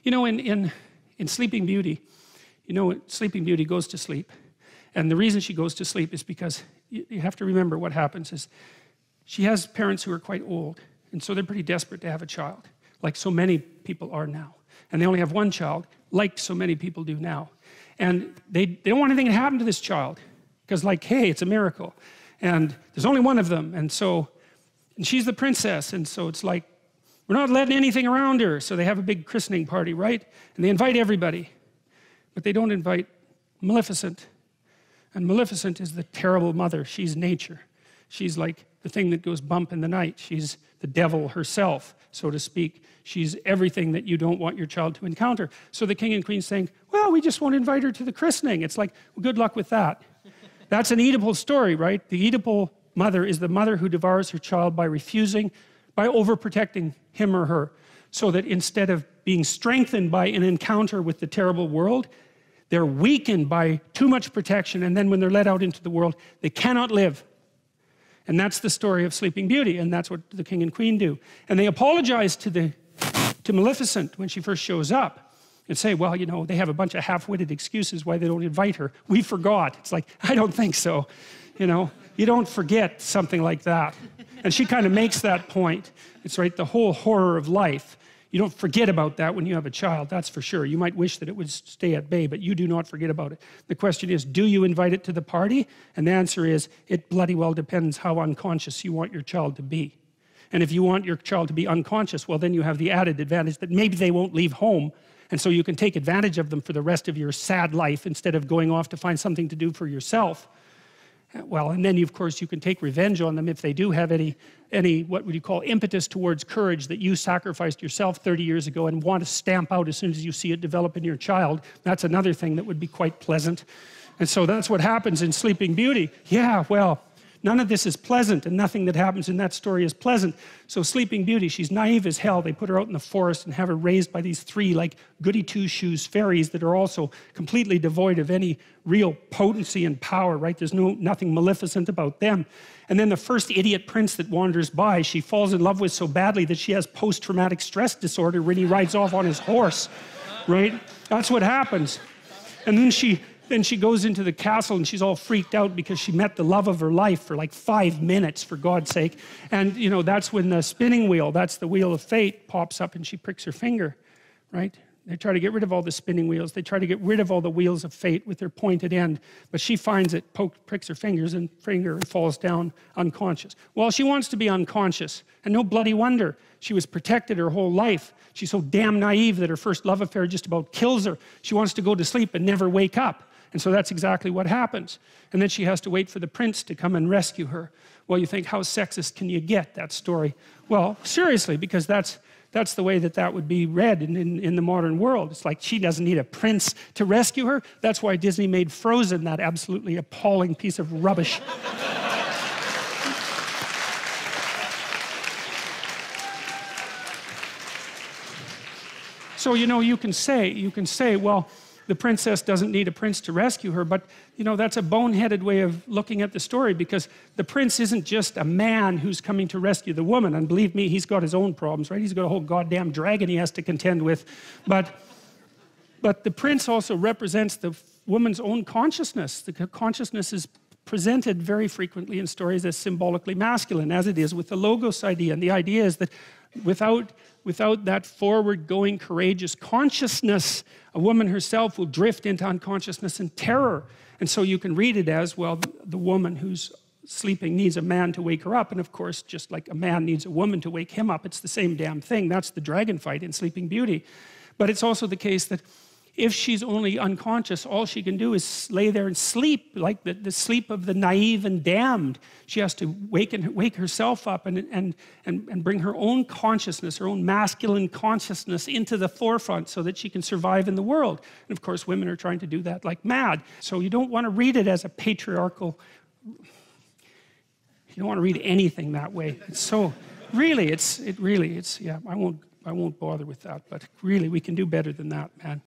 You know, in Sleeping Beauty, you know, Sleeping Beauty goes to sleep. And the reason she goes to sleep is because you have to remember what happens is she has parents who are quite old. And so they're pretty desperate to have a child, like so many people are now. And they only have one child, like so many people do now. And they don't want anything to happen to this child. Because like, hey, it's a miracle. And there's only one of them. And she's the princess. And so it's like, we're not letting anything around her. So they have a big christening party, right? And they invite everybody. But they don't invite Maleficent. And Maleficent is the terrible mother. She's nature. She's like the thing that goes bump in the night. She's the devil herself, so to speak. She's everything that you don't want your child to encounter. So the king and queen saying, well, we just won't invite her to the christening. It's like, well, good luck with that. That's an Oedipal story, right? The Oedipal mother is the mother who devours her child by refusing, by overprotecting him or her, so that instead of being strengthened by an encounter with the terrible world, they're weakened by too much protection, and then when they're let out into the world, they cannot live. And that's the story of Sleeping Beauty, and that's what the king and queen do. And they apologize to Maleficent when she first shows up and say, well, you know, they have a bunch of half-witted excuses why they don't invite her. We forgot. It's like, I don't think so. You know, you don't forget something like that. And she kind of makes that point. It's right, the whole horror of life. You don't forget about that when you have a child, that's for sure. You might wish that it would stay at bay, but you do not forget about it. The question is, do you invite it to the party? And the answer is, it bloody well depends how unconscious you want your child to be. And if you want your child to be unconscious, well, then you have the added advantage that maybe they won't leave home, and so you can take advantage of them for the rest of your sad life instead of going off to find something to do for yourself. Well, and then of course you can take revenge on them if they do have any what would you call impetus towards courage that you sacrificed yourself 30 years ago and want to stamp out as soon as you see it develop in your child. That's another thing that would be quite pleasant. And so that's what happens in Sleeping Beauty. Yeah, well, none of this is pleasant, and nothing that happens in that story is pleasant. So Sleeping Beauty, she's naive as hell. They put her out in the forest and have her raised by these three like goody two-shoes fairies that are also completely devoid of any real potency and power, right? There's nothing maleficent about them. And then the first idiot prince that wanders by, she falls in love with so badly that she has post-traumatic stress disorder when he rides off on his horse, right? That's what happens. And then she goes into the castle and she's all freaked out because she met the love of her life for like 5 minutes, for God's sake. And you know, that's when the spinning wheel, that's the wheel of fate, pops up and she pricks her finger, right? They try to get rid of all the spinning wheels. They try to get rid of all the wheels of fate with their pointed end. But she finds it, pricks her finger and falls down unconscious. Well, she wants to be unconscious. And no bloody wonder. She was protected her whole life. She's so damn naive that her first love affair just about kills her. She wants to go to sleep and never wake up. And so that's exactly what happens. And then she has to wait for the prince to come and rescue her. Well, you think, how sexist can you get, that story? Well, seriously, because that's the way that would be read in the modern world. It's like she doesn't need a prince to rescue her. That's why Disney made Frozen that absolutely appalling piece of rubbish. So, you know, you can say, well, the princess doesn't need a prince to rescue her, but you know, that's a boneheaded way of looking at the story, because the prince isn't just a man who's coming to rescue the woman. And believe me, he's got his own problems, right? He's got a whole goddamn dragon he has to contend with. But the prince also represents the woman's own consciousness. The consciousness is presented very frequently in stories as symbolically masculine, as it is with the logos idea. And the idea is that without that forward-going, courageous consciousness, a woman herself will drift into unconsciousness and terror. And so you can read it as, well, the woman who's sleeping needs a man to wake her up. And of course, just like a man needs a woman to wake him up, it's the same damn thing. That's the dragon fight in Sleeping Beauty. But it's also the case that if she's only unconscious, all she can do is lay there and sleep, like the sleep of the naive and damned. She has to wake herself up and bring her own consciousness, her own masculine consciousness into the forefront so that she can survive in the world. And of course, women are trying to do that like mad. So you don't want to read it as a patriarchal, you don't want to read anything that way. It's so, really, yeah, I won't bother with that, but really, we can do better than that, man.